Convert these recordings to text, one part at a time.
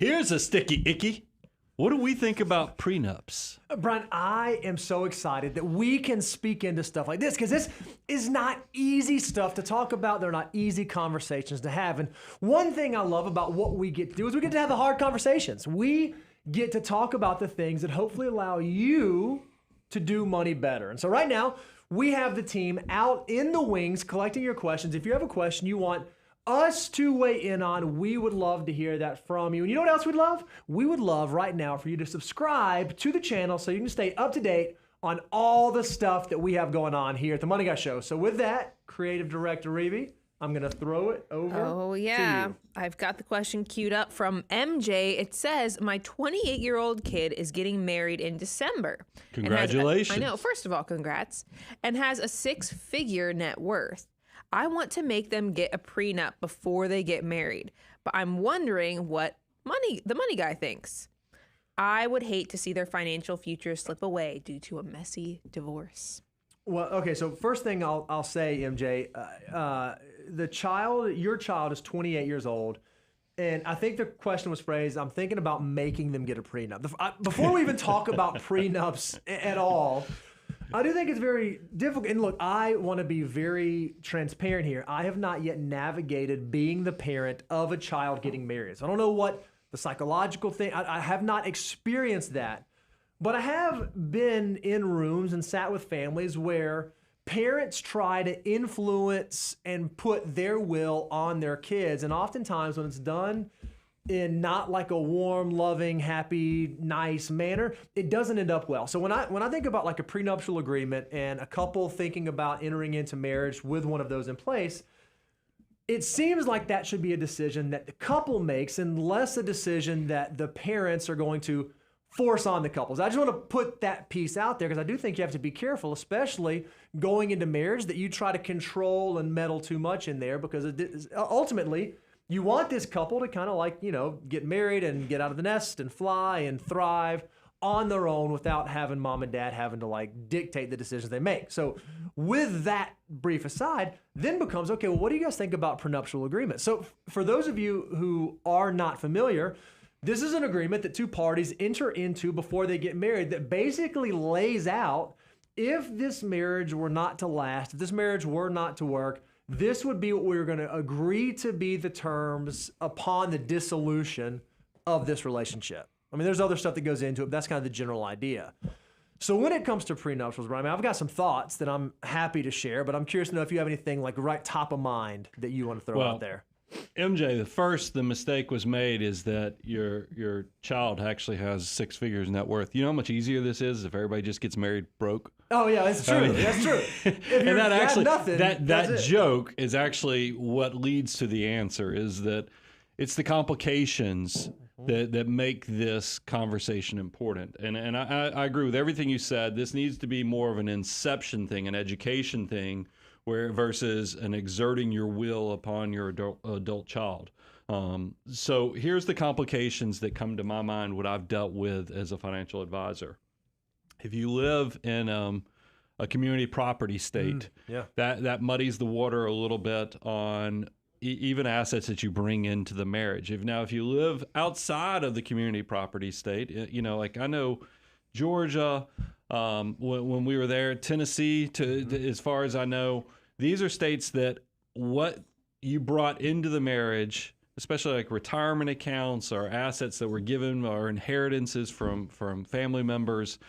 Here's a sticky icky. What do we think about prenups? Brian, I am so excited that we can speak into stuff like this because this is not easy stuff to talk about. They're not easy conversations to have. And one thing I love about what we get to do is we get to have the hard conversations. We get to talk about the things that hopefully allow you to do money better. And so right now, we have the team out in the wings collecting your questions. If you have a question you want us to weigh in on, we would love to hear that from you. And you know what else we'd love? We would love right now for you to subscribe to the channel so you can stay up to date on all the stuff that we have going on here at the Money Guy Show. So with that, Creative Director Reeve, I'm going to throw it over to you. I've got the question queued up from MJ. It says, my 28-year-old kid is getting married in December. Congratulations. I know. First of all, congrats. And has a 6-figure net worth. I want to make them get a prenup before they get married, but I'm wondering what the money guy thinks. I would hate to see their financial future slip away due to a messy divorce. Well, okay, so first thing I'll say, MJ, your child is 28 years old, and I think the question was phrased, I'm thinking about making them get a prenup. Before we even talk about prenups at all, I do think it's very difficult. And look, I want to be very transparent here. I have not yet navigated being the parent of a child getting married. So I don't know what the psychological thing, I have not experienced that. But I have been in rooms and sat with families where parents try to influence and put their will on their kids. And oftentimes when it's done in not like a warm, loving, happy, nice manner, it doesn't end up well. So when I think about like a prenuptial agreement and a couple thinking about entering into marriage with one of those in place, it seems like that should be a decision that the couple makes and less a decision that the parents are going to force on the couples. I just want to put that piece out there because I do think you have to be careful, especially going into marriage, that you try to control and meddle too much in there because ultimately, you want this couple to kind of like, get married and get out of the nest and fly and thrive on their own without having mom and dad having to like dictate the decisions they make. So with that brief aside, then becomes, okay, well, what do you guys think about prenuptial agreements? So for those of you who are not familiar, this is an agreement that two parties enter into before they get married that basically lays out if this marriage were not to last, if this marriage were not to work, this would be what we were going to agree to be the terms upon the dissolution of this relationship. I mean, there's other stuff that goes into it, but that's kind of the general idea. So when it comes to prenuptials, Brian, I've got some thoughts that I'm happy to share, but I'm curious to know if you have anything like right top of mind that you want to throw out there. MJ, the mistake was made is that your child actually has 6 figures net worth. You know how much easier this is if everybody just gets married broke? Oh yeah, that's true. That's true. And that actually, that joke is actually what leads to the answer, is that it's the complications that make this conversation important. And I agree with everything you said. This needs to be more of an inception thing, an education thing, versus an exerting your will upon your adult child. So here's the complications that come to my mind, what I've dealt with as a financial advisor. If you live in a community property state, that muddies the water a little bit on even assets that you bring into the marriage. If you live outside of the community property state, like I know Georgia, when we were there, Tennessee, as far as I know, these are states that what you brought into the marriage, especially like retirement accounts or assets that were given or inheritances from family members,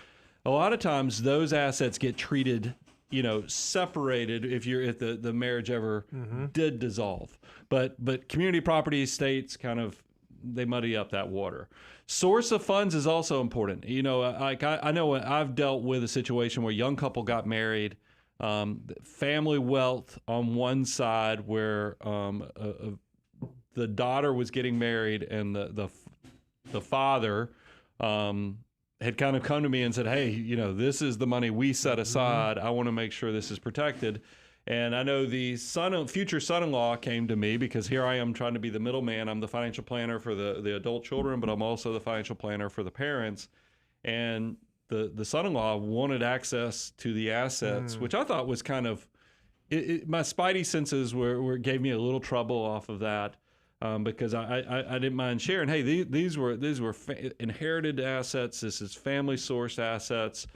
a lot of times those assets get treated, separated if the marriage ever did dissolve. But community property estates they muddy up that water. Source of funds is also important. I know I've dealt with a situation where a young couple got married, family wealth on one side where the daughter was getting married and the father had kind of come to me and said, hey, this is the money we set aside. I want to make sure this is protected. And I know the future son-in-law came to me because here I am trying to be the middleman. I'm the financial planner for the adult children, but I'm also the financial planner for the parents. And the son-in-law wanted access to the assets, which I thought was kind of, my spidey senses gave me a little trouble off of that. because I didn't mind sharing. Hey, these were inherited assets. This is family sourced assets.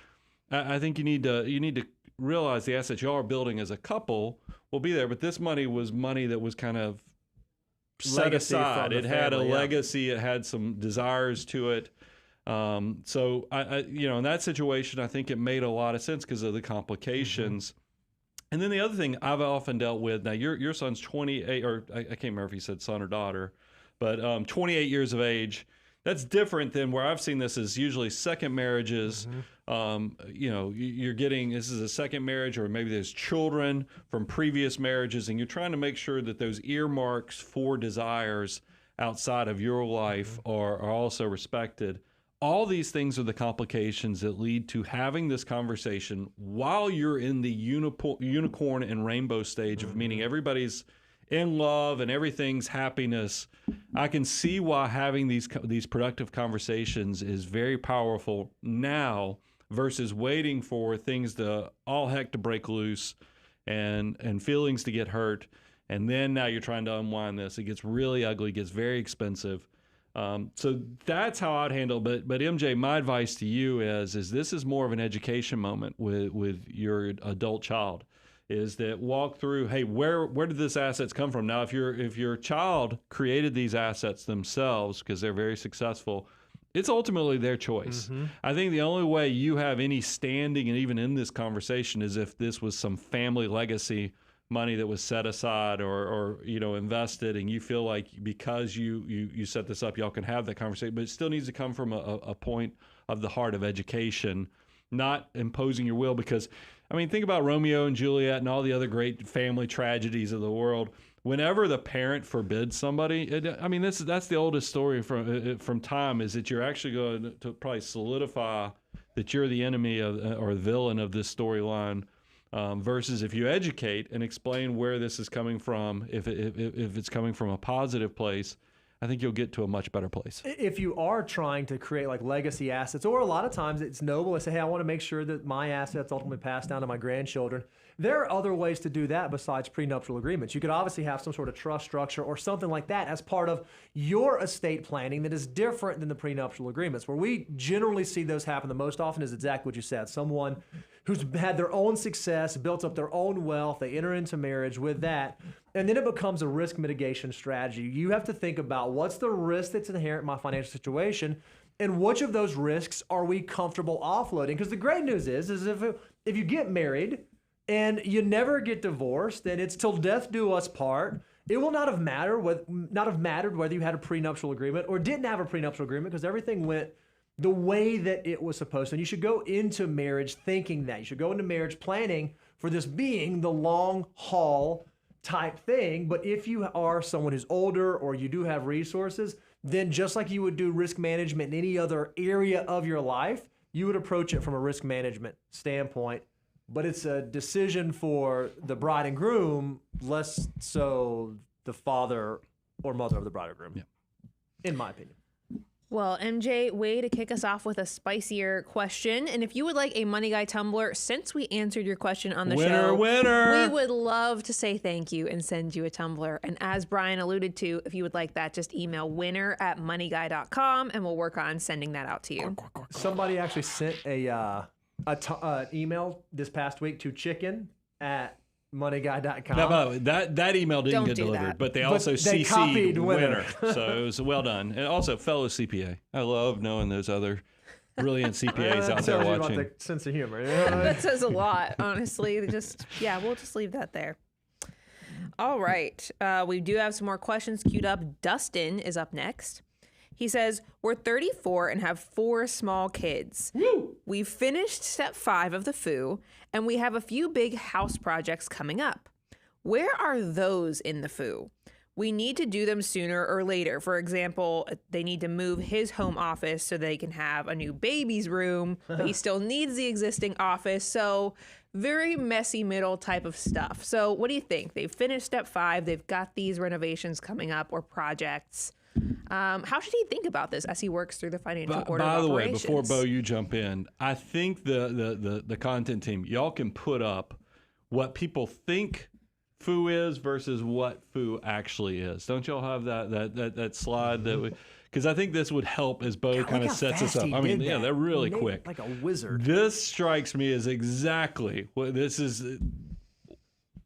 I think you need to realize the assets y'all are building as a couple will be there, but this money was money that was kind of set aside. It had a legacy. It had some desires to it. So I in that situation, I think it made a lot of sense because of the complications. And then the other thing I've often dealt with, now your son's 28, or I can't remember if he said son or daughter, but 28 years of age. That's different than where I've seen this is usually second marriages. You're getting, this is a second marriage, or maybe there's children from previous marriages, and you're trying to make sure that those earmarks for desires outside of your life are also respected. All these things are the complications that lead to having this conversation while you're in the unicorn and rainbow stage of meaning everybody's in love and everything's happiness. I can see why having these productive conversations is very powerful now versus waiting for things to all heck to break loose and feelings to get hurt. And then now you're trying to unwind this. It gets really ugly, gets very expensive. So that's how I'd handle it. But MJ, my advice to you is this is more of an education moment with your adult child, is that walk through, hey, where did this assets come from? Now, if your child created these assets themselves because they're very successful, it's ultimately their choice. I think the only way you have any standing and even in this conversation is if this was some family legacy money that was set aside or invested, and you feel like because you set this up, y'all can have that conversation. But it still needs to come from a point of the heart of education, not imposing your will. Because think about Romeo and Juliet and all the other great family tragedies of the world. Whenever the parent forbids somebody, that's the oldest story from time, is that you're actually going to probably solidify that you're the enemy or the villain of this storyline. Versus if you educate and explain where this is coming from, if it's coming from a positive place, I think you'll get to a much better place. If you are trying to create like legacy assets, or a lot of times it's noble to say, hey, I want to make sure that my assets ultimately pass down to my grandchildren. There are other ways to do that besides prenuptial agreements. You could obviously have some sort of trust structure or something like that as part of your estate planning that is different than the prenuptial agreements. Where we generally see those happen the most often is exactly what you said. Someone who's had their own success, built up their own wealth, they enter into marriage with that, and then it becomes a risk mitigation strategy. You have to think about what's the risk that's inherent in my financial situation, and which of those risks are we comfortable offloading? Because the great news is if you get married and you never get divorced, and it's till death do us part, it will not have mattered whether you had a prenuptial agreement or didn't have a prenuptial agreement, because everything went the way that it was supposed to. And you should go into marriage thinking that. You should go into marriage planning for this being the long haul type thing. But if you are someone who's older or you do have resources, then just like you would do risk management in any other area of your life, you would approach it from a risk management standpoint. But it's a decision for the bride and groom, less so the father or mother of the bride or groom, in my opinion. Well, MJ, way to kick us off with a spicier question. And if you would like a Money Guy Tumblr, since we answered your question on the show, we would love to say thank you and send you a Tumblr. And as Brian alluded to, if you would like that, just email winner@moneyguy.com and we'll work on sending that out to you. Somebody actually sent an email this past week to chicken@moneyguy.com. No, that email didn't get delivered, but they also CC'd winner. So it was well done. And also fellow CPA. I love knowing those other brilliant CPAs out there watching. About the sense of humor. That says a lot, honestly. We'll just leave that there. All right. We do have some more questions queued up. Dustin is up next. He says, we're 34 and have 4 small kids. Woo! We've finished step 5 of the FOO, and we have a few big house projects coming up. Where are those in the FOO? We need to do them sooner or later. For example, they need to move his home office so they can have a new baby's room, but he still needs the existing office. So very messy middle type of stuff. So what do you think? They've finished step 5. They've got these renovations coming up or projects. How should he think about this as he works through the financial order of operations? By the way, before Bo, you jump in, I think the content team, y'all can put up what people think foo is versus what foo actually is. Don't y'all have that slide that we? Because I think this would help as Bo kind of sets us up. I mean, yeah, they're really quick. Like a wizard. This strikes me as exactly what this is.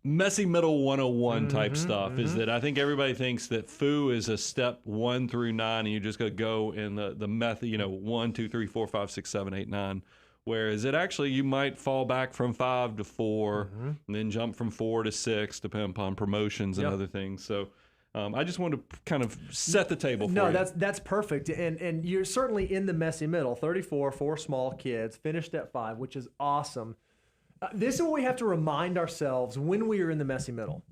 Messy middle 101 type stuff is that I think everybody thinks that foo is a step 1 through 9, and you just go in the method, 1, 2, 3, 4, 5, 6, 7, 8, 9. Whereas it actually, you might fall back from 5 to 4, and then jump from 4 to 6, depending upon promotions and other things. So I just wanted to kind of set the table for you. No, that's perfect. And you're certainly in the messy middle. 34, 4 small kids, finished step 5, which is awesome. This is what we have to remind ourselves when we are in the messy middle.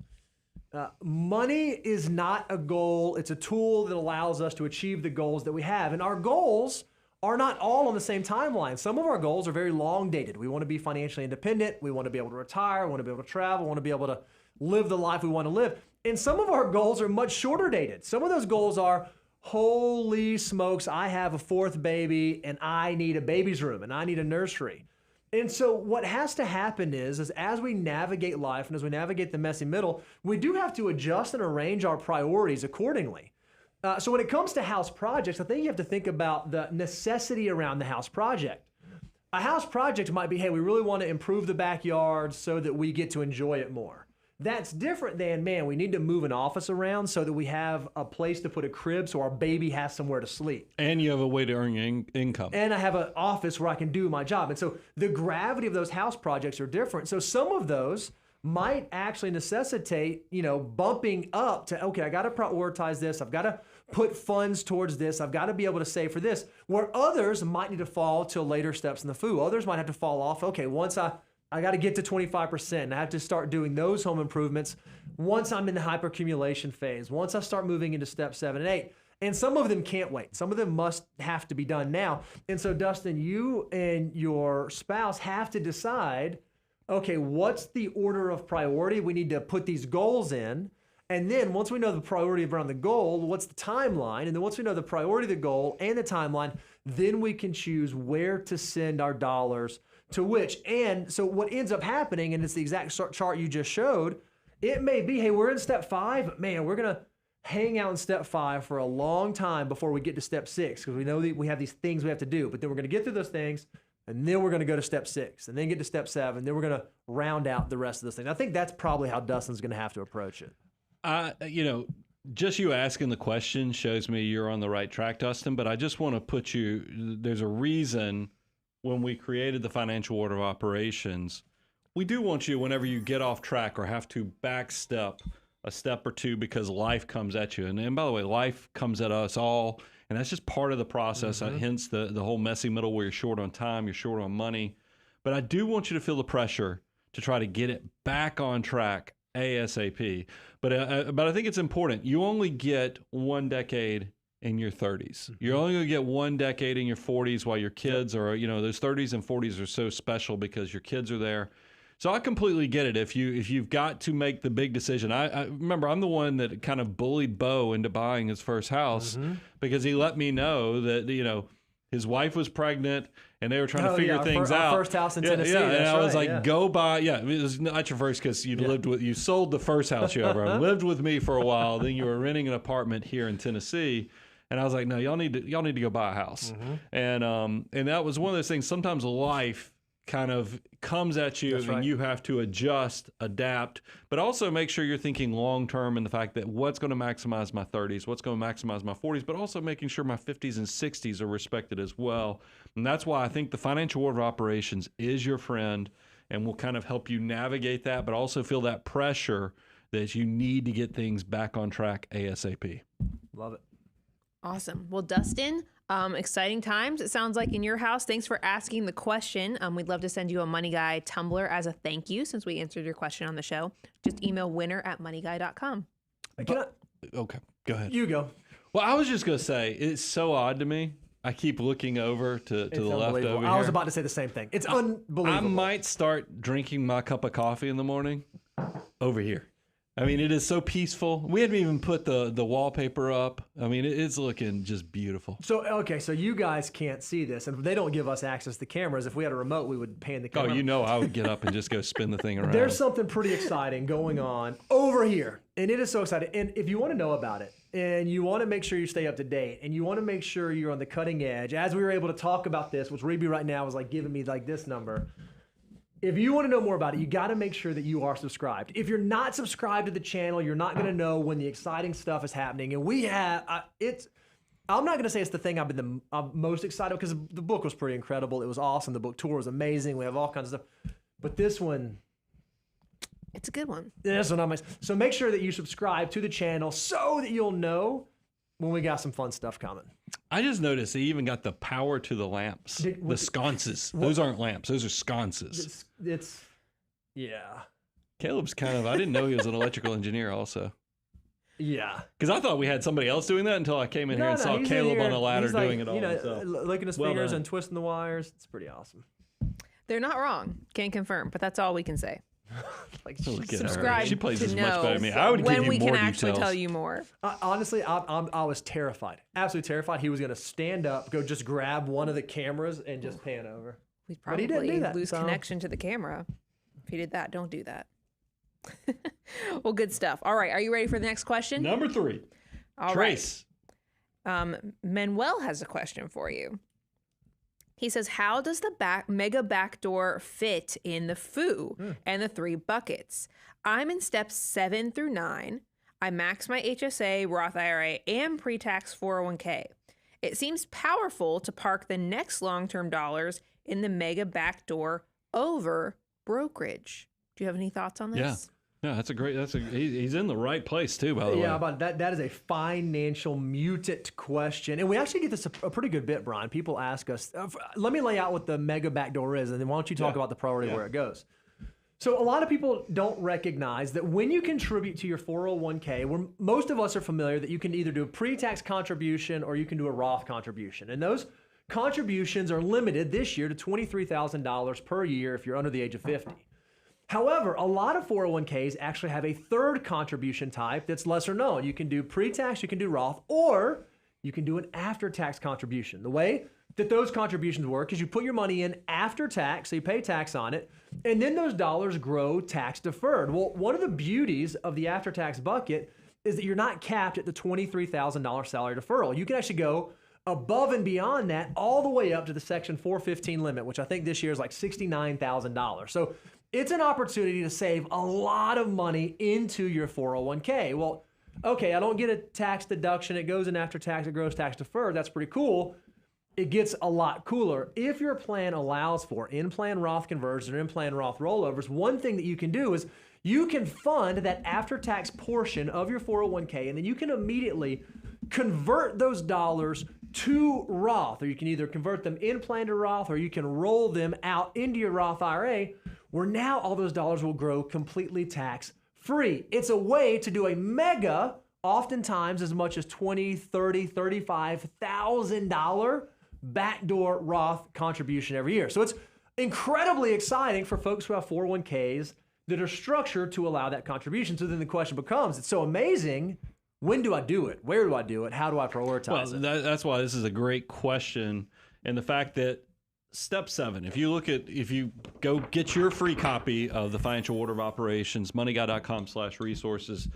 Money is not a goal. It's a tool that allows us to achieve the goals that we have. And our goals are not all on the same timeline. Some of our goals are very long dated. We want to be financially independent. We want to be able to retire. We want to be able to travel. We want to be able to live the life we want to live. And some of our goals are much shorter dated. Some of those goals are, holy smokes, I have a 4th baby and I need a baby's room and I need a nursery. And so what has to happen is as we navigate life and as we navigate the messy middle, we do have to adjust and arrange our priorities accordingly. So when it comes to house projects, I think you have to think about the necessity around the house project. A house project might be, hey, we really want to improve the backyard so that we get to enjoy it more. That's different than, man, we need to move an office around so that we have a place to put a crib so our baby has somewhere to sleep. And you have a way to earn your income. And I have an office where I can do my job. And so the gravity of those house projects are different. So some of those might actually necessitate, bumping up to, okay, I got to prioritize this. I've got to put funds towards this. I've got to be able to save for this. Where others might need to fall to later steps in the foo. Others might have to fall off. Okay, once I got to get to 25%. And I have to start doing those home improvements once I'm in the hyperaccumulation phase, once I start moving into step 7 and 8. And some of them can't wait. Some of them must have to be done now. And so, Dustin, you and your spouse have to decide, okay, what's the order of priority? We need to put these goals in. And then once we know the priority around the goal, what's the timeline? And then once we know the priority of the goal and the timeline, then we can choose where to send our dollars to which. And so what ends up happening, and it's the exact chart you just showed, it may be, hey, we're in step 5, but man, we're going to hang out in step 5 for a long time before we get to step 6, because we know that we have these things we have to do, but then we're going to get through those things, and then we're going to go to step 6, and then get to step 7, then we're going to round out the rest of this thing. I think that's probably how Dustin's going to have to approach it. Just you asking the question shows me you're on the right track, Dustin, but I just want to put you, there's a reason when we created the financial order of operations, we do want you, whenever you get off track or have to backstep a step or two because life comes at you. And by the way, life comes at us all, and that's just part of the process, hence the whole messy middle where you're short on time, you're short on money. But I do want you to feel the pressure to try to get it back on track ASAP. But I think it's important. You only get 1 decade in your 30s. You're only going to get 1 decade in your 40s while your kids are, those 30s and 40s are so special because your kids are there. So I completely get it. If you've got to make the big decision, I remember I'm the one that kind of bullied Bo into buying his first house because he let me know that, his wife was pregnant and they were trying to figure things out. Our first house in Tennessee. Yeah, and I was like, go buy. Yeah, it was not your first because you sold the first house you ever owned, lived with me for a while. Then you were renting an apartment here in Tennessee. And I was like, no, y'all need to go buy a house. And that was one of those things. Sometimes life kind of comes at you and you have to adjust, adapt, but also make sure you're thinking long-term in the fact that what's going to maximize my 30s, what's going to maximize my 40s, but also making sure my 50s and 60s are respected as well. And that's why I think the financial order of operations is your friend and will kind of help you navigate that, but also feel that pressure that you need to get things back on track ASAP. Love it. Awesome. Well, Dustin, exciting times. It sounds like in your house. Thanks for asking the question. We'd love to send you a Money Guy Tumblr as a thank you since we answered your question on the show. Just email winner@moneyguy.com. Okay, go ahead. You go. Well, I was just going to say, it's so odd to me. I keep looking over to the left over here. I was about to say the same thing. It's unbelievable. I might start drinking my cup of coffee in the morning over here. I mean, it is so peaceful. We haven't even put the wallpaper up. I mean, it's looking just beautiful. So, okay, so you guys can't see this, and they don't give us access to cameras. If we had a remote, we would pan the camera. Oh, you know I would get up and just go spin the thing around. There's something pretty exciting going on over here, and it is so exciting. And if you want to know about it, and you want to make sure you stay up to date, and you want to make sure you're on the cutting edge, as we were able to talk about this, which Reby right now is like giving me like this number. If you want to know more about it, you got to make sure that you are subscribed. If you're not subscribed to the channel, you're not going to know when the exciting stuff is happening. And we have, I'm not going to say it's the thing I'm most excited because the book was pretty incredible. It was awesome. The book tour was amazing. We have all kinds of stuff. But this one, it's a good one. This one, so make sure that you subscribe to the channel so that you'll know when we got some fun stuff coming. I just noticed they even got the power to the lamps, the sconces. Those aren't lamps; those are sconces. Yeah. Caleb's I didn't know he was an electrical engineer also. Yeah. Because I thought we had somebody else doing that until I came in here and saw Caleb on a ladder doing it all. Licking his fingers and twisting the wires. It's pretty awesome. They're not wrong. Can confirm, but that's all we can say. Subscribe. She plays this much better than me. I would when give you we more can details. actually tell you more. Honestly, I was terrified, absolutely terrified. He was going to stand up, go just grab one of the cameras, and just pan over. We'd probably lose connection to the camera if he did that. Don't do that. Well, good stuff. All right, are you ready for the next question? Number 3. All Trace. Right. Manuel has a question for you. He says, how does the mega backdoor fit in the FOO and the 3 buckets? I'm in steps 7 through 9. I max my HSA, Roth IRA, and pre-tax 401k. It seems powerful to park the next long-term dollars in the mega backdoor over brokerage. Do you have any thoughts on this? Yeah. Yeah, he's in the right place too, by the way. Yeah, but that is a financial mutant question. And we actually get this a pretty good bit, Brian. People ask us, let me lay out what the mega backdoor is, and then why don't you talk about the priority where it goes. So a lot of people don't recognize that when you contribute to your 401k, where most of us are familiar that you can either do a pre-tax contribution or you can do a Roth contribution. And those contributions are limited this year to $23,000 per year if you're under the age of 50. However, a lot of 401ks actually have a third contribution type that's lesser known. You can do pre-tax, you can do Roth, or you can do an after-tax contribution. The way that those contributions work is you put your money in after tax, so you pay tax on it, and then those dollars grow tax deferred. Well, one of the beauties of the after-tax bucket is that you're not capped at the $23,000 salary deferral. You can actually go above and beyond that all the way up to the Section 415 limit, which I think this year is like $69,000. So it's an opportunity to save a lot of money into your 401k. Well, okay, I don't get a tax deduction. It goes in after tax, it grows tax deferred. That's pretty cool. It gets a lot cooler. If your plan allows for in-plan Roth conversions or in-plan Roth rollovers, one thing that you can do is you can fund that after-tax portion of your 401k, and then you can immediately convert those dollars to Roth, or you can either convert them in-plan to Roth, or you can roll them out into your Roth IRA, where now all those dollars will grow completely tax-free. It's a way to do a mega, oftentimes as much as $20,000, $30,000, $35,000 backdoor Roth contribution every year. So it's incredibly exciting for folks who have 401ks that are structured to allow that contribution. So then the question becomes, it's so amazing, when do I do it? Where do I do it? How do I prioritize it? That's why this is a great question. And the fact that step 7, if you go get your free copy of the Financial Order of Operations, moneyguy.com/resources,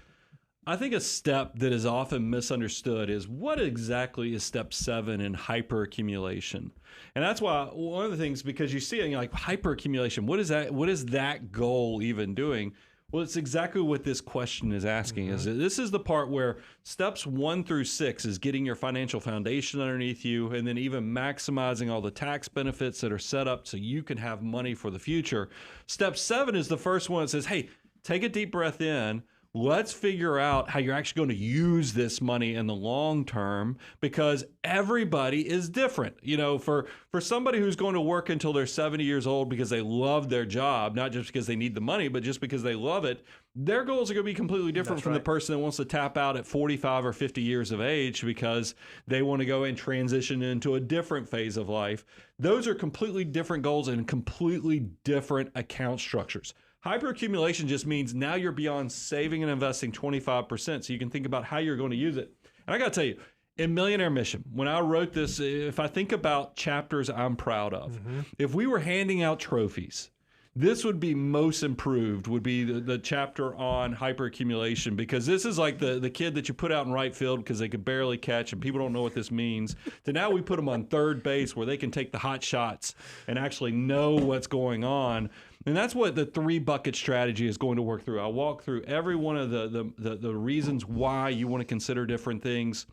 I think a step that is often misunderstood is what exactly is step 7 in hyperaccumulation. And that's why one of the things, because you see it and you're like, hyperaccumulation, what is that? What is that goal even doing? Well, it's exactly what this question is asking. Is this is the part where steps 1 through 6 is getting your financial foundation underneath you, and then even maximizing all the tax benefits that are set up so you can have money for the future. Step 7 is the first one that says, hey, take a deep breath in. Let's figure out how you're actually going to use this money in the long term, because everybody is different. You know, for somebody who's going to work until they're 70 years old because they love their job, not just because they need the money, but just because they love it, their goals are going to be completely different from the person that wants to tap out at 45 or 50 years of age because they want to go and transition into a different phase of life. Those are completely different goals and completely different account structures. Hyperaccumulation just means now you're beyond saving and investing 25%. So you can think about how you're going to use it. And I got to tell you, in Millionaire Mission, when I wrote this, if I think about chapters I'm proud of, if we were handing out trophies, this would be most improved, would be the chapter on hyperaccumulation, because this is like the kid that you put out in right field because they could barely catch and people don't know what this means. So now we put them on third base where they can take the hot shots and actually know what's going on. And that's what the 3-bucket strategy is going to work through. I'll walk through every one of the reasons why you want to consider different things.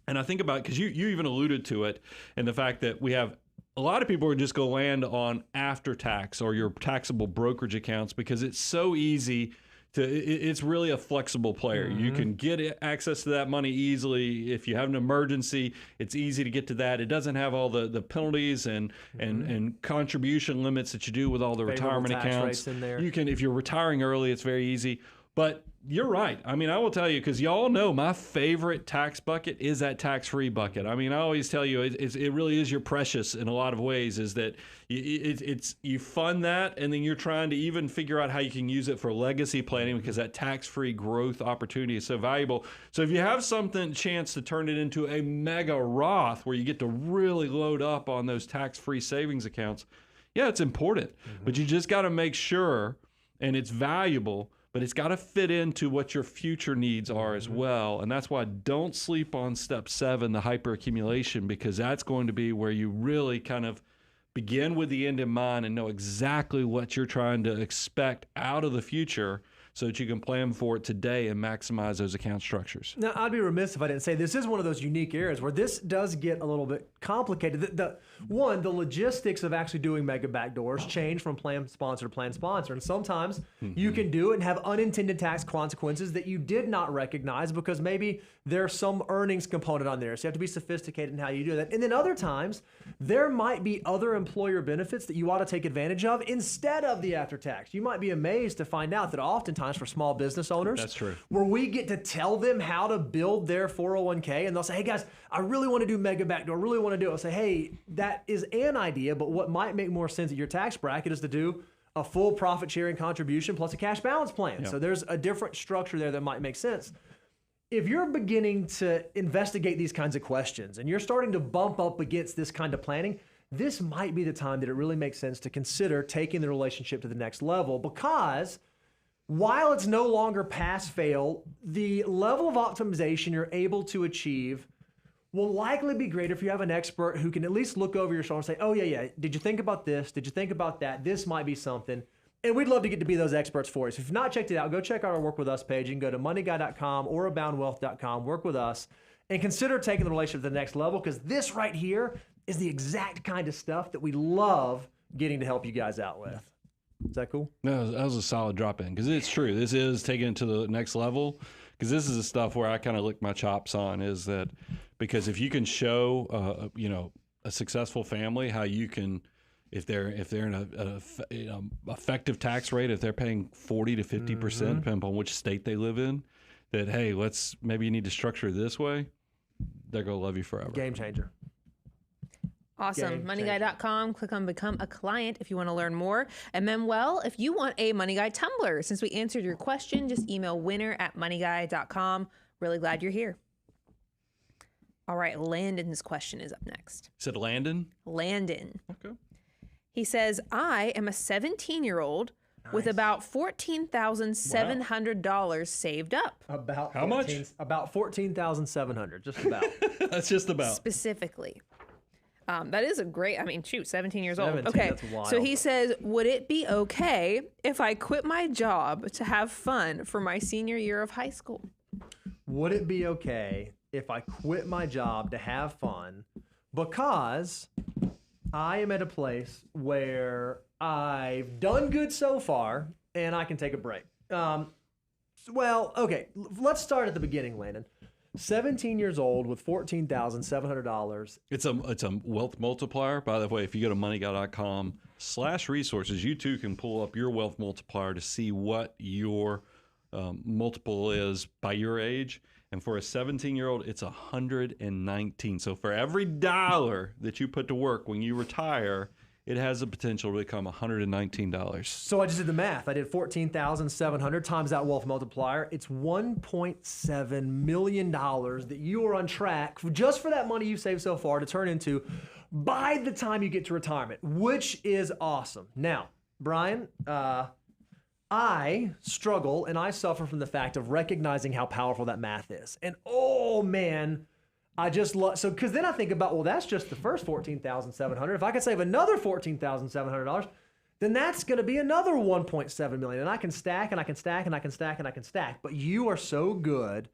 And I think about, because you even alluded to it, and the fact that we have a lot of people are just going to land on after tax or your taxable brokerage accounts because it's so easy to, it's really a flexible player. You can get access to that money easily. If you have an emergency, it's easy to get to that. It doesn't have all the penalties and contribution limits that you do with all the retirement accounts. In there. You can, if you're retiring early, it's very easy. But you're right. I mean, I will tell you, because y'all know my favorite tax bucket is that tax-free bucket. I mean, I always tell you, it really is your precious in a lot of ways, is that you fund that, and then you're trying to even figure out how you can use it for legacy planning, because that tax-free growth opportunity is so valuable. So if you have chance to turn it into a mega Roth where you get to really load up on those tax-free savings accounts, yeah, it's important. But you just got to make sure, and it's valuable, but it's got to fit into what your future needs are as well. And that's why don't sleep on step 7, the hyperaccumulation, because that's going to be where you really kind of begin with the end in mind and know exactly what you're trying to expect out of the future, so that you can plan for it today and maximize those account structures. Now, I'd be remiss if I didn't say this is one of those unique areas where this does get a little bit complicated. The logistics of actually doing mega backdoors change from plan sponsor to plan sponsor. And sometimes you can do it and have unintended tax consequences that you did not recognize because maybe there's some earnings component on there. So you have to be sophisticated in how you do that. And then other times, there might be other employer benefits that you ought to take advantage of instead of the after tax. You might be amazed to find out that oftentimes for small business owners, that's true, where we get to tell them how to build their 401k, and they'll say, hey guys, I really want to do mega backdoor, really want to do it. I'll say, hey, that is an idea, but what might make more sense at your tax bracket is to do a full profit sharing contribution plus a cash balance plan. So there's a different structure there that might make sense. If you're beginning to investigate these kinds of questions and you're starting to bump up against this kind of planning, this might be the time that it really makes sense to consider taking the relationship to the next level, because while it's no longer pass-fail, the level of optimization you're able to achieve will likely be greater if you have an expert who can at least look over your shoulder and say, oh, yeah, did you think about this? Did you think about that? This might be something. And we'd love to get to be those experts for you. So if you've not checked it out, go check out our Work With Us page. You can go to moneyguy.com or aboundwealth.com, work with us, and consider taking the relationship to the next level, because this right here is the exact kind of stuff that we love getting to help you guys out with. Is that cool? No, that was a solid drop in, because it's true. This is taking it to the next level, because this is the stuff where I kind of lick my chops on, is that because if you can show, a successful family how you can, if they're in a effective tax rate, if they're paying 40 to 50%, depending upon which state they live in, that, hey, maybe you need to structure it this way, they're going to love you forever. Game changer. Awesome. MoneyGuy.com. Click on Become a Client if you want to learn more. And Manuel, if you want a Money Guy Tumblr, since we answered your question, just email winner@moneyguy.com. Really glad you're here. All right. Landon's question is up next. Said Landon? Landon. Okay. He says, I am a 17-year-old with about $14,700 saved up. About how much? About $14,700. Just about. That's just about. Specifically. That is a great, 17 years old. 17, okay. that's wild. So he says, would it be okay if I quit my job to have fun for my senior year of high school? Would it be okay if I quit my job to have fun because I am at a place where I've done good so far and I can take a break? Well, okay, let's start at the beginning, Landon. 17 years old with $14,700. It's a wealth multiplier. By the way, if you go to moneyguy.com/resources, you too can pull up your wealth multiplier to see what your multiple is by your age. And for a 17-year-old, it's 119. So for every dollar that you put to work when you retire, it has the potential to become $119. So I just did the math. I did 14,700 times that wealth multiplier. It's $1.7 million that you are on track just for that money you've saved so far to turn into by the time you get to retirement, which is awesome. Now, Brian, I struggle and I suffer from the fact of recognizing how powerful that math is. And oh man, I just love, so because then I think about, well, that's just the first $14,700. If I could save another $14,700, then that's going to be another $1.7 million. And I can stack and I can stack and I can stack and I can stack. But you are so good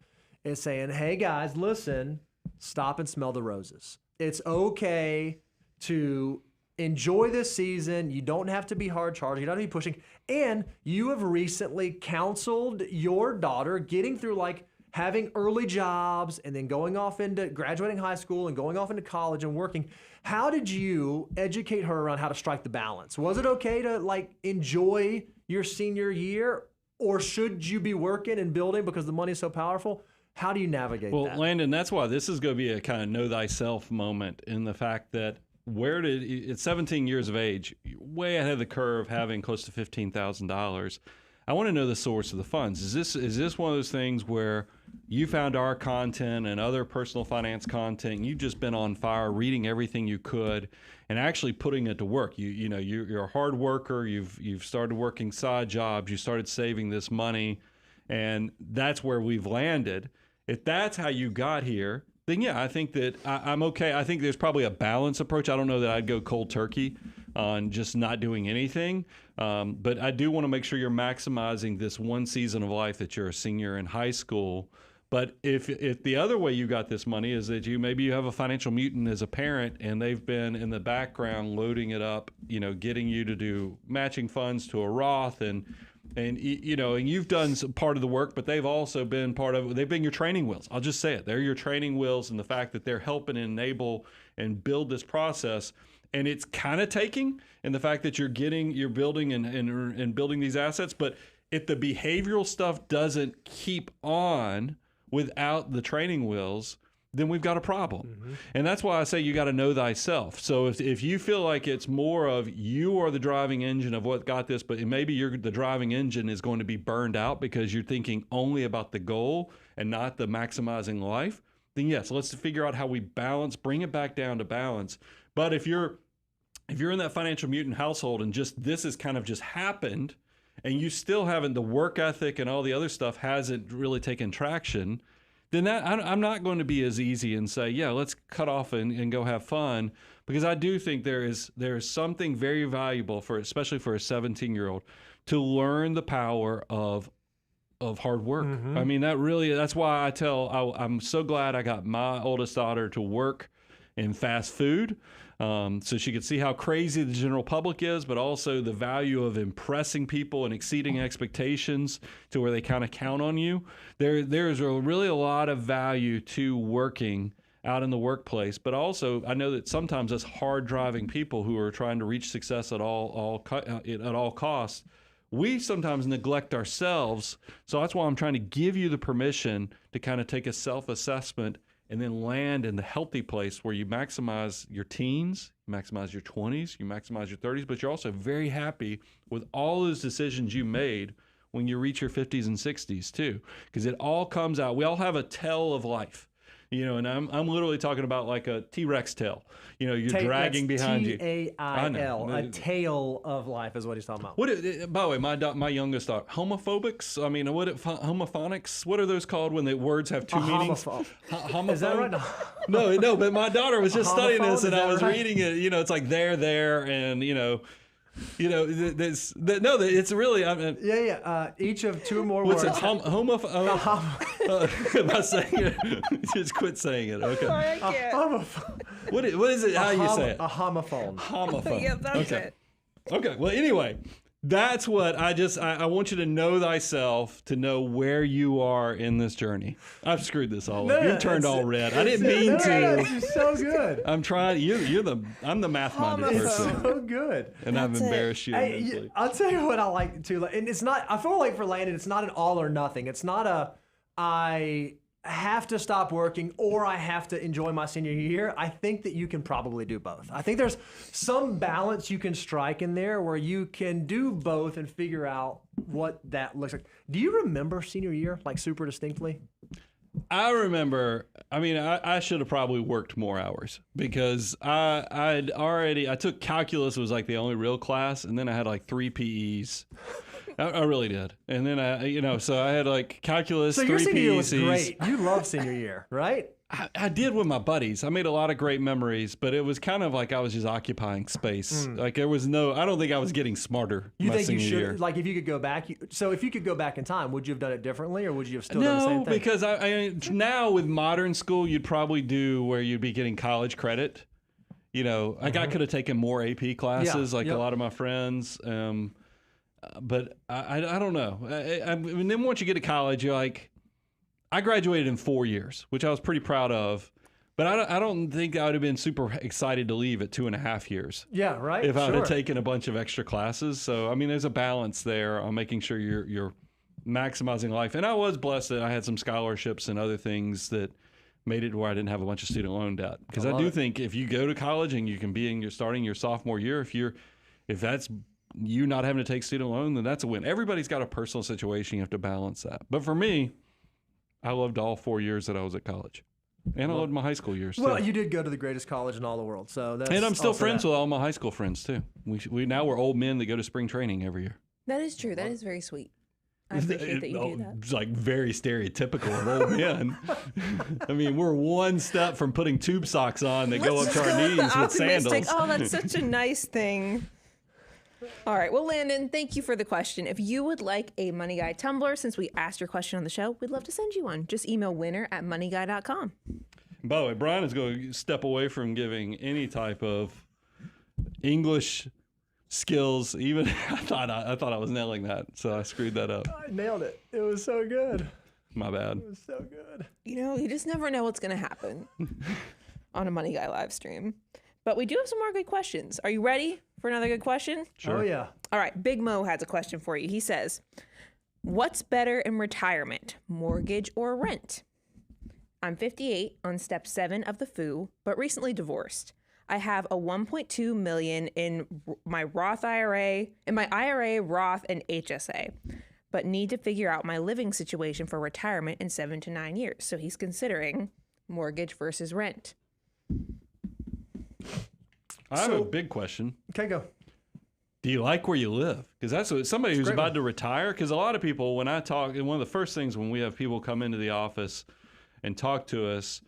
at saying, hey guys, listen, stop and smell the roses. It's okay to enjoy this season. You don't have to be hard charging. You don't have to be pushing. And you have recently counseled your daughter getting through like having early jobs and then going off into graduating high school and going off into college and working. How did you educate her around how to strike the balance? Was it okay to like enjoy your senior year, or should you be working and building because the money is so powerful? How do you navigate that? Well, Landon, that's why this is going to be a kind of know thyself moment, in the fact that at 17 years of age, way ahead of the curve, having close to $15,000. I want to know the source of the funds. Is this one of those things where you found our content and other personal finance content, and you've just been on fire reading everything you could and actually putting it to work? You're a hard worker. You've started working side jobs. You started saving this money, and that's where we've landed. If that's how you got here, then yeah, I think that I'm okay. I think there's probably a balanced approach. I don't know that I'd go cold turkey on just not doing anything. But I do want to make sure you're maximizing this one season of life that you're a senior in high school. But if the other way you got this money is that maybe you have a financial mutant as a parent, and they've been in the background loading it up, getting you to do matching funds to a Roth, and you've done some part of the work, but they've also been they've been your training wheels. I'll just say it. They're your training wheels, and the fact that they're helping enable and build this process. And it's kind of taking in the fact that you're building and building these assets. But if the behavioral stuff doesn't keep on without the training wheels, then we've got a problem. Mm-hmm. And that's why I say you got to know thyself. So if you feel like it's more of you are the driving engine of what got this, but maybe the driving engine is going to be burned out because you're thinking only about the goal and not the maximizing life, then yes, let's figure out how we bring it back down to balance. But if you're in that financial mutant household and this has kind of just happened, and you still haven't, the work ethic and all the other stuff hasn't really taken traction, then I'm not going to be as easy and say, yeah, let's cut off and go have fun, because I do think there is something very valuable especially for a 17-year-old, to learn the power of hard work. Mm-hmm. I mean, that's why I'm so glad I got my oldest daughter to work in fast food, so she could see how crazy the general public is, but also the value of impressing people and exceeding expectations to where they kind of count on you. There's really a lot of value to working out in the workplace, but also I know that sometimes as hard driving people who are trying to reach success at all costs, we sometimes neglect ourselves. So that's why I'm trying to give you the permission to kind of take a self-assessment and then land in the healthy place where you maximize your teens, you maximize your 20s, you maximize your 30s, but you're also very happy with all those decisions you made when you reach your 50s and 60s too, because it all comes out. We all have a tale of life, and I'm literally talking about like a T-Rex tail. You're dragging behind you. T-A-I-L, a tale of life is what he's talking about. By the way, my youngest daughter, homophobics. I mean, homophonics? What are those called when the words have two meanings? Homophone. Is that right? No. But my daughter was just studying this, and I was reading it. It's like there, and it's really. Each of two or more words. What's it? Am I saying it? Just quit saying it. Okay. Sorry, I can't. What is it? How you say it? A homophone. Homophone. Yep, that's it. Okay. Well, anyway, that's what I want you to know thyself, to know where you are in this journey. I've screwed this all up. You turned all red. I didn't mean to. This is so good. I'm trying. I'm the math-minded person. So good. And I've embarrassed you. I'll tell you what I like too. And it's not. I feel like for Landon, it's not an all or nothing. It's not I have to stop working or I have to enjoy my senior year, I think that you can probably do both. I think there's some balance you can strike in there where you can do both and figure out what that looks like. Do you remember senior year, like super distinctly? I remember, I should have probably worked more hours because I took calculus, was like the only real class, and then I had like 3 PEs. I really did. And then so I had like calculus, 3 PEs. So your senior year was great. You loved senior year, right? I did with my buddies. I made a lot of great memories, but it was kind of like I was just occupying space. Like there was I don't think I was getting smarter. You think you should, year. like if you could go back, if you could go back in time, would you have done it differently or would you have still done the same thing? No, because now with modern school, you'd probably do where you'd be getting college credit. I could have taken more AP classes a lot of my friends. But I don't know. And then once you get to college, you're like, I graduated in 4 years, which I was pretty proud of. But I don't think I would have been super excited to leave at 2.5 years. Yeah, right. If I would have taken a bunch of extra classes. So, there's a balance there on making sure you're maximizing life. And I was blessed that I had some scholarships and other things that made it where I didn't have a bunch of student loan debt. Because I do think if you go to college and you can be starting your sophomore year, if that's you not having to take student loan, then that's a win. Everybody's got a personal situation. You have to balance that. But for me, I loved all 4 years that I was at college. And I loved my high school years, too. Well, you did go to the greatest college in all the world. So that's and I'm still friends with all my high school friends, too. We're old men that go to spring training every year. That is true. That is very sweet. I appreciate that you do that. It's like very stereotypical of old men. We're one step from putting tube socks on that go up to our knees with sandals. Oh, that's such a nice thing. All right. Well, Landon, thank you for the question. If you would like a Money Guy tumbler, since we asked your question on the show, we'd love to send you one. Just email winner@moneyguy.com. By the way, Brian is going to step away from giving any type of English skills. Even I thought I was nailing that, so I screwed that up. I nailed it. It was so good. My bad. It was so good. You just never know what's going to happen on a Money Guy live stream. But we do have some more good questions. Are you ready for another good question? Sure. Oh, yeah. All right. Big Mo has a question for you. He says, what's better in retirement, mortgage or rent? I'm 58 on step 7 of the FOO, but recently divorced. I have a $1.2 million in my Roth IRA, Roth, and HSA, but need to figure out my living situation for retirement in 7 to 9 years. So he's considering mortgage versus rent. I have a big question. Okay, go. Do you like where you live? Because that's what somebody who's about to retire. Because a lot of people, when I talk, and one of the first things when we have people come into the office and talk to us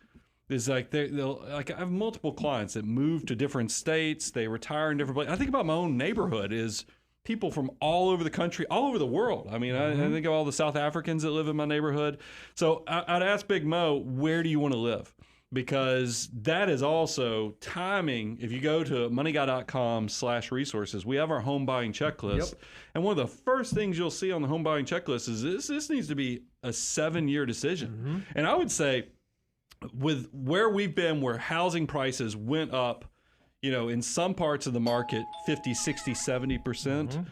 is like they'll like I have multiple clients that move to different states. They retire in different places. I think about my own neighborhood is people from all over the country, all over the world. I think of all the South Africans that live in my neighborhood. So I'd ask Big Mo, where do you want to live? Because that is also timing. If you go to moneyguy.com/resources, we have our home buying checklist. Yep. And one of the first things you'll see on the home buying checklist is this needs to be a 7-year decision. Mm-hmm. And I would say with where we've been, where housing prices went up, in some parts of the market, 50, 60, 70%. Mm-hmm.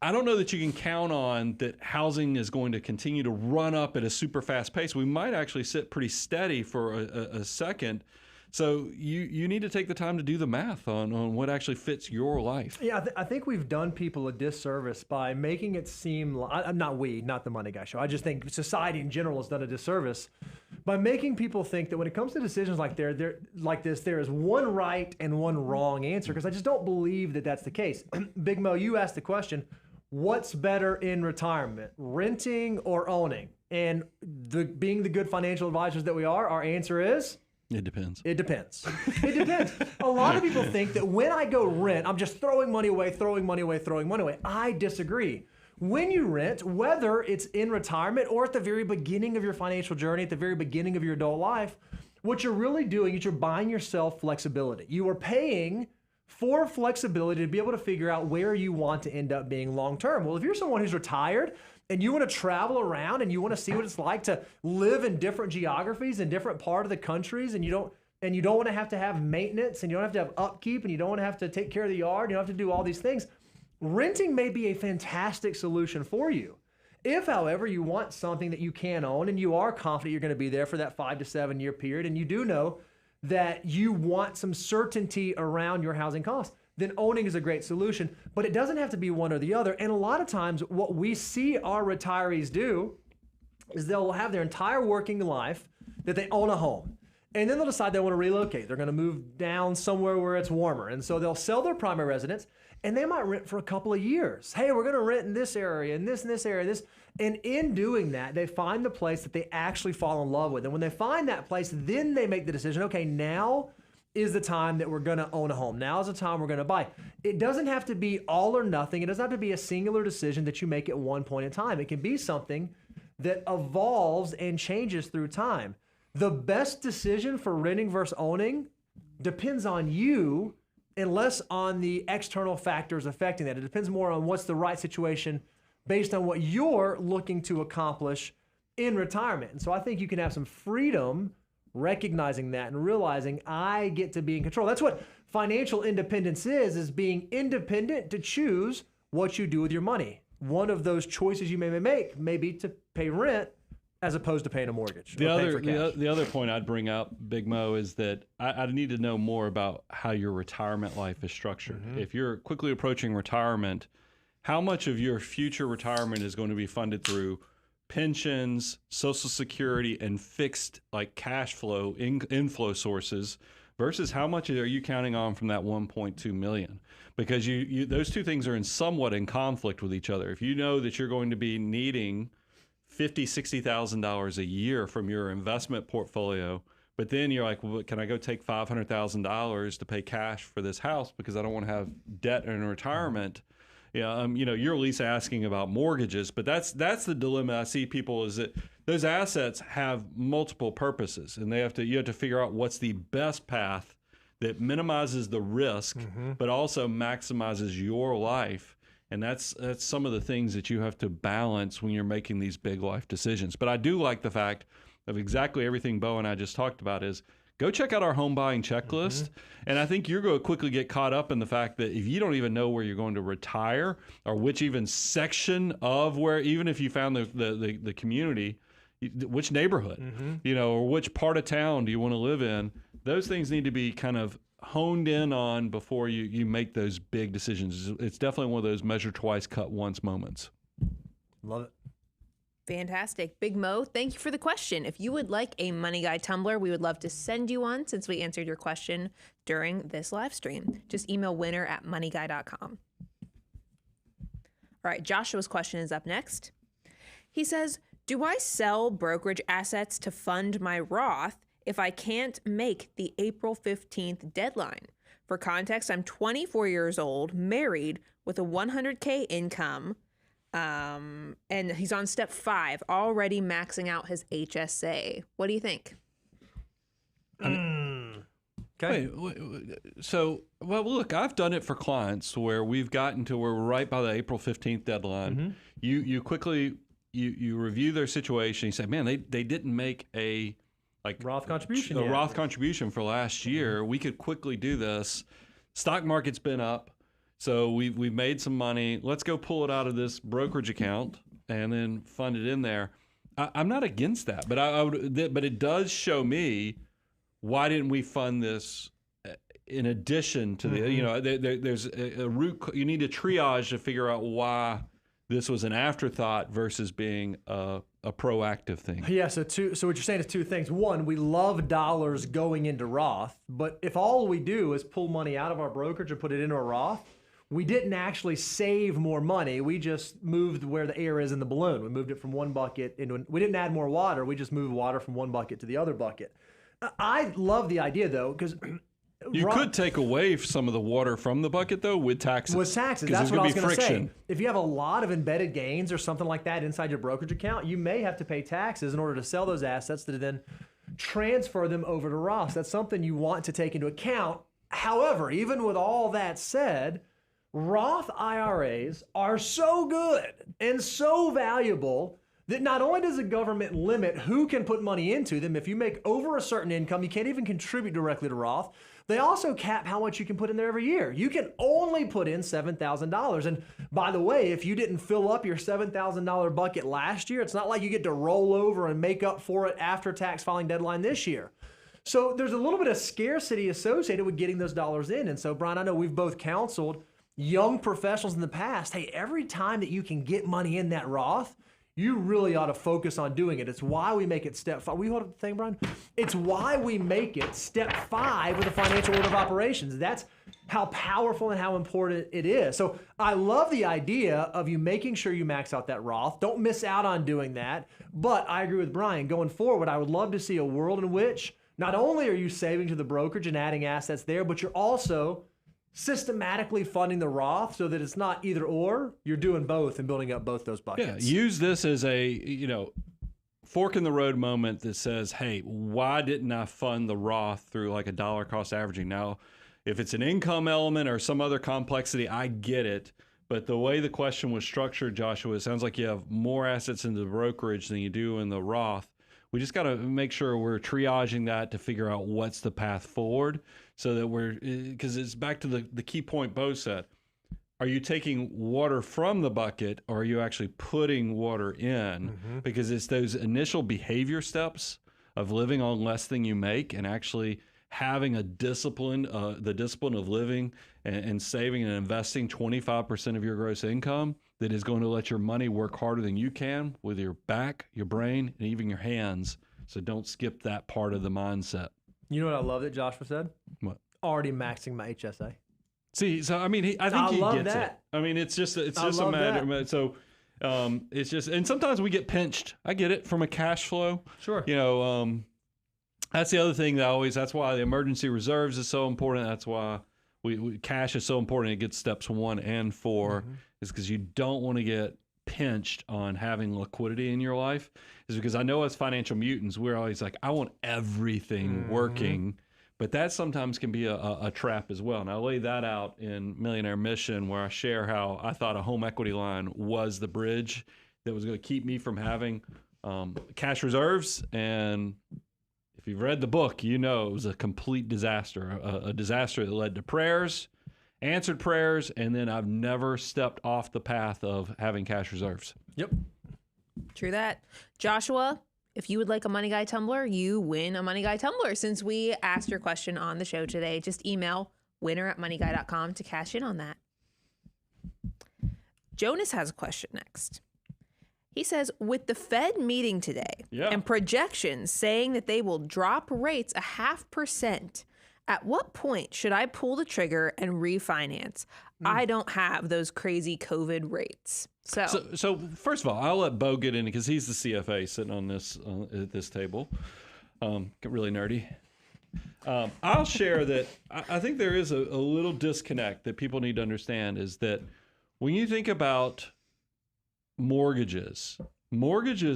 I don't know that you can count on that housing is going to continue to run up at a super fast pace. We might actually sit pretty steady for a second. So you need to take the time to do the math on what actually fits your life. Yeah, I think we've done people a disservice by making it seem like, not the Money Guy Show. I just think society in general has done a disservice by making people think that when it comes to decisions like this, there is one right and one wrong answer, because I just don't believe that that's the case. Big Mo, you asked the question, what's better in retirement, renting or owning? And being the good financial advisors that we are, our answer is... It depends. It depends. It depends. A lot of people think that when I go rent, I'm just throwing money away. I disagree. When you rent, whether it's in retirement or at the very beginning of your financial journey, at the very beginning of your adult life, what you're really doing is you're buying yourself flexibility. You are paying for flexibility to be able to figure out where you want to end up being long-term. Well, if you're someone who's retired and you want to travel around and you want to see what it's like to live in different geographies in different part of the countries, and you don't want to have maintenance, and you don't have to have upkeep, and you don't want to have to take care of the yard, you don't have to do all these things, renting may be a fantastic solution for you. If, however, you want something that you can own and you are confident you're going to be there for that 5 to 7 year period, and you do know that you want some certainty around your housing costs, then owning is a great solution. But it doesn't have to be one or the other. And a lot of times what we see our retirees do is they'll have their entire working life that they own a home. And then they'll decide they want to relocate. They're going to move down somewhere where it's warmer. And so they'll sell their primary residence and they might rent for a couple of years. Hey, we're going to rent in this area and this area, this. And in doing that, they find the place that they actually fall in love with. And when they find that place, then they make the decision, okay, now is the time that we're going to own a home. Now is the time we're going to buy. It doesn't have to be all or nothing. It doesn't have to be a singular decision that you make at one point in time. It can be something that evolves and changes through time. The best decision for renting versus owning depends on you and less on the external factors affecting that. It depends more on what's the right situation based on what you're looking to accomplish in retirement. And so I think you can have some freedom recognizing that and realizing I get to be in control. That's what financial independence is being independent to choose what you do with your money. One of those choices you may make may be to pay rent as opposed to paying a mortgage. The other point I'd bring up, Big Mo, is that I need to know more about how your retirement life is structured. Mm-hmm. If you're quickly approaching retirement, how much of your future retirement is going to be funded through pensions, Social Security, and fixed like cash flow inflow sources versus how much are you counting on from that 1.2 million? Because you those two things are somewhat in conflict with each other. If you know that you're going to be needing $50,000, $60,000 a year from your investment portfolio, but then you're like, well, can I go take $500,000 to pay cash for this house because I don't want to have debt in retirement? Yeah, you're at least asking about mortgages, but that's the dilemma I see people is that those assets have multiple purposes, and you have to figure out what's the best path that minimizes the risk, but also maximizes your life. And that's some of the things that you have to balance when you're making these big life decisions. But I do like the fact of exactly everything Bo and I just talked about is go check out our home buying checklist. And I think you're going to quickly get caught up in the fact that if you don't even know where you're going to retire or which even section of where, even if you found the community, which neighborhood, or which part of town do you want to live in, those things need to be kind of honed in on before you make those big decisions. It's definitely one of those measure twice, cut once moments. Love it. Fantastic. Big Mo, thank you for the question. If you would like a Money Guy tumbler, we would love to send you one since we answered your question during this live stream. Just email winner@moneyguy.com. All right, Joshua's question is up next. He says, do I sell brokerage assets to fund my Roth if I can't make the April 15th deadline? For context, I'm 24 years old, married with a $100K income, and he's on step 5, already maxing out his HSA. What do you think? Okay. So, well, look, I've done it for clients where we've gotten to where we're right by the April 15th deadline. You quickly, you review their situation. You say, man, they didn't make a Roth contribution. Roth contribution for last year. We could quickly do this. Stock market's been up. So we've made some money. Let's go pull it out of this brokerage account and then fund it in there. I'm not against that, but but it does show me why didn't we fund this in addition to the there's a root. You need to triage to figure out why this was an afterthought versus being a proactive thing. Yeah. So what you're saying is two things. One, we love dollars going into Roth, but if all we do is pull money out of our brokerage and put it into a Roth, we didn't actually save more money. We just moved where the air is in the balloon. We moved it from one bucket into we didn't add more water. We just moved water from one bucket to the other bucket. I love the idea though, because you could take away some of the water from the bucket though with taxes. With taxes, that's what I was going to say. If you have a lot of embedded gains or something like that inside your brokerage account, you may have to pay taxes in order to sell those assets to then transfer them over to Roth. That's something you want to take into account. However, even with all that said, Roth IRAs are so good and so valuable that not only does the government limit who can put money into them, if you make over a certain income, you can't even contribute directly to Roth, They also cap how much you can put in there every year. You can only put in $7,000. And by the way, if you didn't fill up your $7,000 bucket last year, it's not like you get to roll over and make up for it after tax filing deadline this year. So there's a little bit of scarcity associated with getting those dollars in. And so, Brian, I know we've both counseled young professionals in the past, hey, every time that you can get money in that Roth, you really ought to focus on doing it. It's why we make it step 5. We hold up the thing, Brian? It's why we make it step 5 with the financial order of operations. That's how powerful and how important it is. So I love the idea of you making sure you max out that Roth. Don't miss out on doing that. But I agree with Brian. Going forward, I would love to see a world in which not only are you saving to the brokerage and adding assets there, but you're also systematically funding the Roth so that it's not either or, you're doing both and building up both those buckets. Yeah, use this as a, fork in the road moment that says, hey, why didn't I fund the Roth through like a dollar cost averaging? Now, if it's an income element or some other complexity, I get it. But the way the question was structured, Joshua, it sounds like you have more assets in the brokerage than you do in the Roth. We just got to make sure we're triaging that to figure out what's the path forward so that because it's back to the key point Bo said. Are you taking water from the bucket or are you actually putting water in? Mm-hmm. Because it's those initial behavior steps of living on less than you make and actually having a discipline, the discipline of living and saving and investing 25% of your gross income that is going to let your money work harder than you can with your back, your brain, and even your hands. So don't skip that part of the mindset. You know what I love that Joshua said? What? Already maxing my HSA. See, so I mean, I think he gets that. it. I mean, it's just a matter. That. So it's just, and sometimes we get pinched. I get it from a cash flow. Sure. That's the other thing that's why the emergency reserves is so important. That's why cash is so important. It gets steps 1 and 4 is because you don't want to get pinched on having liquidity in your life. Is because I know as financial mutants, we're always like, I want everything working. But that sometimes can be a trap as well. And I lay that out in Millionaire Mission where I share how I thought a home equity line was the bridge that was going to keep me from having cash reserves. And if you've read the book, you know it was a complete disaster, a disaster that led to prayers, answered prayers, and then I've never stepped off the path of having cash reserves. Yep. True that. Joshua, if you would like a Money Guy tumbler, you win a Money Guy tumbler. Since we asked your question on the show today, just email winner@moneyguy.com to cash in on that. Jonas has a question next. He says, with the Fed meeting today and projections saying that they will drop rates 0.5%, at what point should I pull the trigger and refinance? I don't have those crazy COVID rates. So first of all, I'll let Bo get in because he's the CFA sitting on at this table. Get really nerdy. I'll share that I think there is a little disconnect that people need to understand is that when you think about mortgages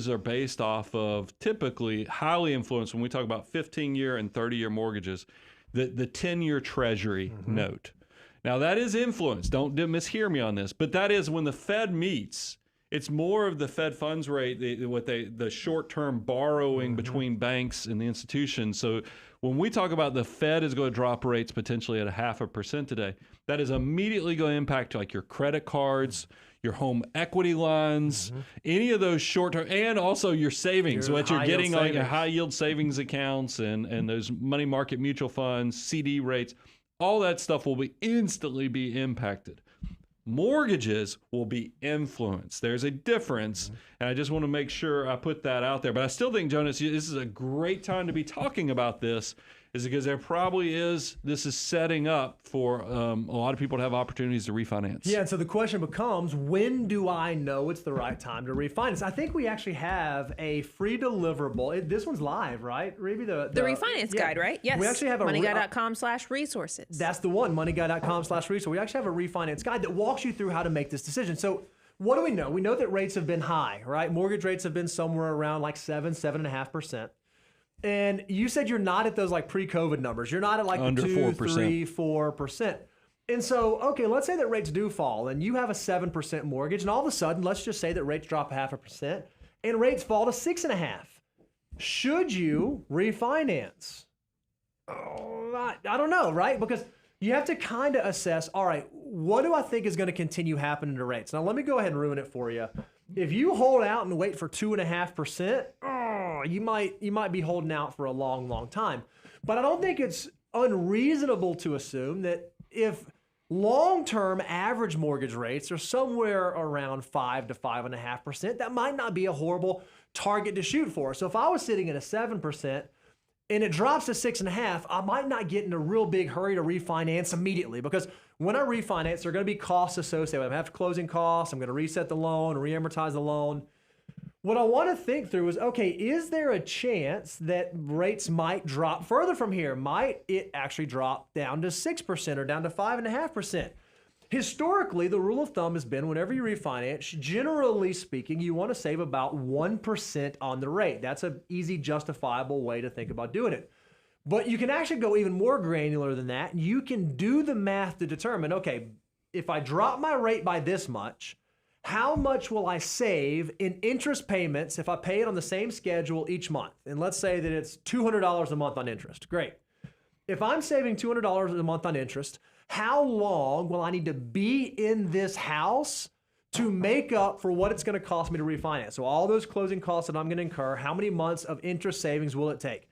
are based off of typically highly influenced when we talk about 15-year and 30-year mortgages, the 10-year treasury note. Now that is influenced. Don't mishear me on this, but that is when the Fed meets, it's more of the Fed funds rate, the short-term borrowing between banks and the institutions. So when we talk about the Fed is going to drop rates potentially at 0.5% today, that is immediately going to impact like your credit cards, your home equity lines, any of those short-term, and also your savings, what you're getting on your high-yield savings accounts and those money market mutual funds, CD rates, all that stuff will instantly be impacted. Mortgages will be influenced. There's a difference, and I just want to make sure I put that out there. But I still think, Jonas, this is a great time to be talking about this, is because this is setting up for a lot of people to have opportunities to refinance. Yeah, and so the question becomes, when do I know it's the right time to refinance? I think we actually have a free deliverable. This one's live, right, Reby? The refinance guide, right? Yes. We actually have a moneyguy.com/resources. That's the one, moneyguy.com/resources. We actually have a refinance guide that walks you through how to make this decision. So what do we know? We know that rates have been high, right? Mortgage rates have been somewhere around like 7.5%. And you said you're not at those like pre-COVID numbers. You're not at like under the 2, 4%. 3, 4%. And so, okay, let's say that rates do fall and you have a 7% mortgage and all of a sudden, let's just say that rates drop 0.5% and rates fall to 6.5%. Should you refinance? Oh, I don't know, right? Because you have to kind of assess, all right, what do I think is going to continue happening to rates? Now, let me go ahead and ruin it for you. If you hold out and wait for 2.5%, you might be holding out for a long, long time. But I don't think it's unreasonable to assume that if long-term average mortgage rates are somewhere around 5 to 5.5%, that might not be a horrible target to shoot for. So if I was sitting at a 7%, and it drops to 6.5%, I might not get in a real big hurry to refinance immediately, because when I refinance, there are going to be costs associated with it. I have closing costs. I'm going to reset the loan, re-amortize the loan. What I want to think through is, okay, is there a chance that rates might drop further from here? Might it actually drop down to 6% or down to 5.5%? Historically, the rule of thumb has been whenever you refinance, generally speaking, you want to save about 1% on the rate. That's an easy, justifiable way to think about doing it. But you can actually go even more granular than that. You can do the math to determine, okay, if I drop my rate by this much, how much will I save in interest payments if I pay it on the same schedule each month? And let's say that it's $200 a month on interest. Great. If I'm saving $200 a month on interest, how long will I need to be in this house to make up for what it's going to cost me to refinance? So all those closing costs that I'm going to incur, how many months of interest savings will it take?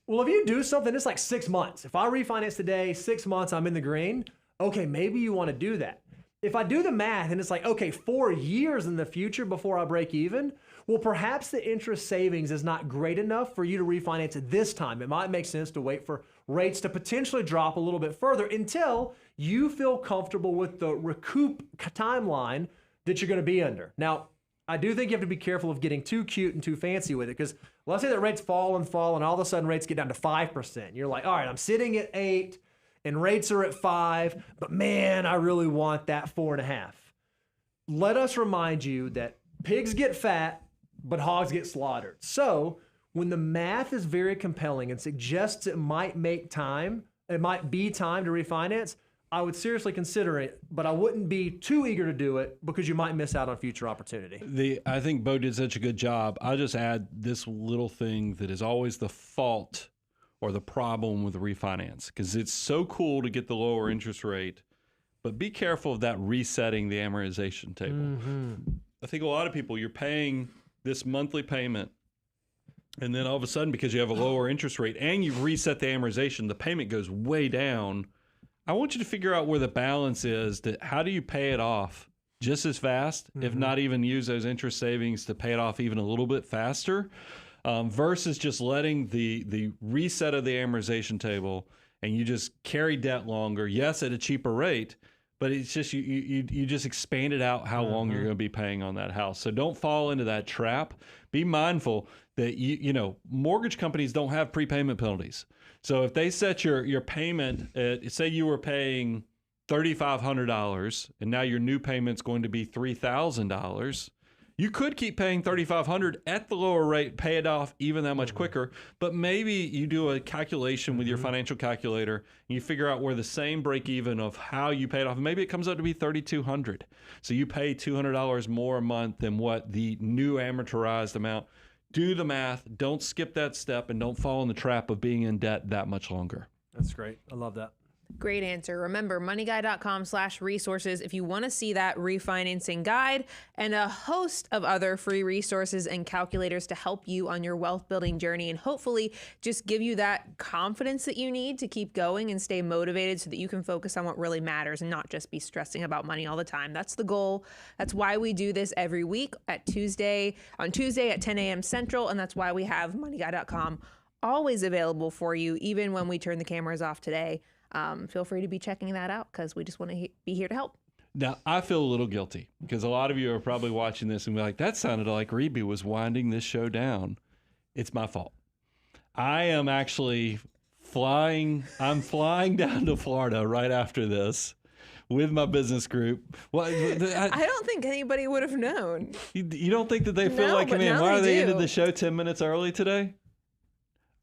Well, if you do something, it's like 6 months. If I refinance today, 6 months, I'm in the green. Okay, maybe you want to do that. If I do the math and it's like, okay, 4 years in the future before I break even, well, perhaps the interest savings is not great enough for you to refinance at this time. It might make sense to wait for rates to potentially drop a little bit further until you feel comfortable with the recoup timeline that you're going to be under. Now, I do think you have to be careful of getting too cute and too fancy with it, because let's say that rates fall, and all of a sudden rates get down to 5%. You're like, all right, I'm sitting at 8 and rates are at 5, but man, I really want that 4.5. Let us remind you that pigs get fat, but hogs get slaughtered. So when the math is very compelling and suggests it might be time to refinance, I would seriously consider it, but I wouldn't be too eager to do it because you might miss out on future opportunity. I think Bo did such a good job. I'll just add this little thing that is always the fault or the problem with the refinance, because it's so cool to get the lower interest rate, but be careful of that resetting the amortization table. Mm-hmm. I think a lot of people, you're paying this monthly payment, and then all of a sudden, because you have a lower interest rate and you've reset the amortization, the payment goes way down. I want you to figure out where the balance is. How do you pay it off just as fast, if not even use those interest savings to pay it off even a little bit faster, versus just letting the reset of the amortization table and you just carry debt longer, yes, at a cheaper rate, but it's just you just expanded out how long you're going to be paying on that house. So don't fall into that trap. Be mindful that you know mortgage companies don't have prepayment penalties. So if they set your payment at, say you were paying $3,500 and now your new payment's going to be $3,000, you could keep paying $3,500 at the lower rate, pay it off even that much quicker. But maybe you do a calculation with your financial calculator and you figure out where the same break even of how you pay it off. Maybe it comes out to be $3,200. So you pay $200 more a month than what the new amortized amount. Do the math. Don't skip that step, and don't fall in the trap of being in debt that much longer. That's great. I love that. Great answer. Remember, moneyguy.com/resources if you want to see that refinancing guide and a host of other free resources and calculators to help you on your wealth building journey, and hopefully just give you that confidence that you need to keep going and stay motivated so that you can focus on what really matters and not just be stressing about money all the time. That's the goal. That's why we do this every week on Tuesday at 10 a.m. Central, and that's why we have moneyguy.com always available for you, even when we turn the cameras off today. Feel free to be checking that out because we just want to be here to help. Now, I feel a little guilty because a lot of you are probably watching this and be like, that sounded like Reby was winding this show down. It's my fault. I am actually I'm flying down to Florida right after this with my business group. Well, I don't think anybody would have known. You don't think that they feel like, man, why are they ended the show 10 minutes early today?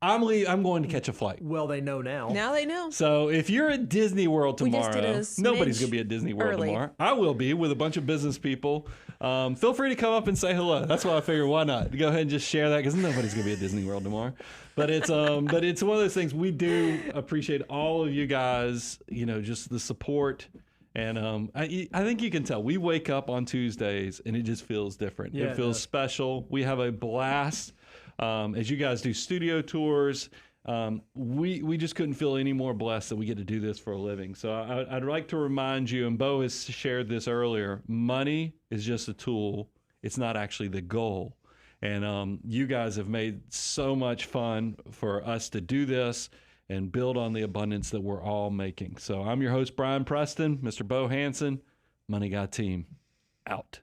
I'm going to catch a flight. Well, they know now. Now they know. So if you're at Disney World tomorrow, nobody's going to be at Disney World tomorrow. I will be with a bunch of business people. Feel free to come up and say hello. That's why I figured, why not? Go ahead and just share that, because nobody's going to be at Disney World tomorrow. But it's one of those things. We do appreciate all of you guys, just the support. And I think you can tell. We wake up on Tuesdays and it just feels different. Yeah, it feels special. We have a blast as you guys do studio tours. We just couldn't feel any more blessed that we get to do this for a living. So I'd like to remind you, and Bo has shared this earlier, money is just a tool. It's not actually the goal. And you guys have made so much fun for us to do this and build on the abundance that we're all making. So I'm your host, Brian Preston, Mr. Bo Hansen, Money Guy Team, out.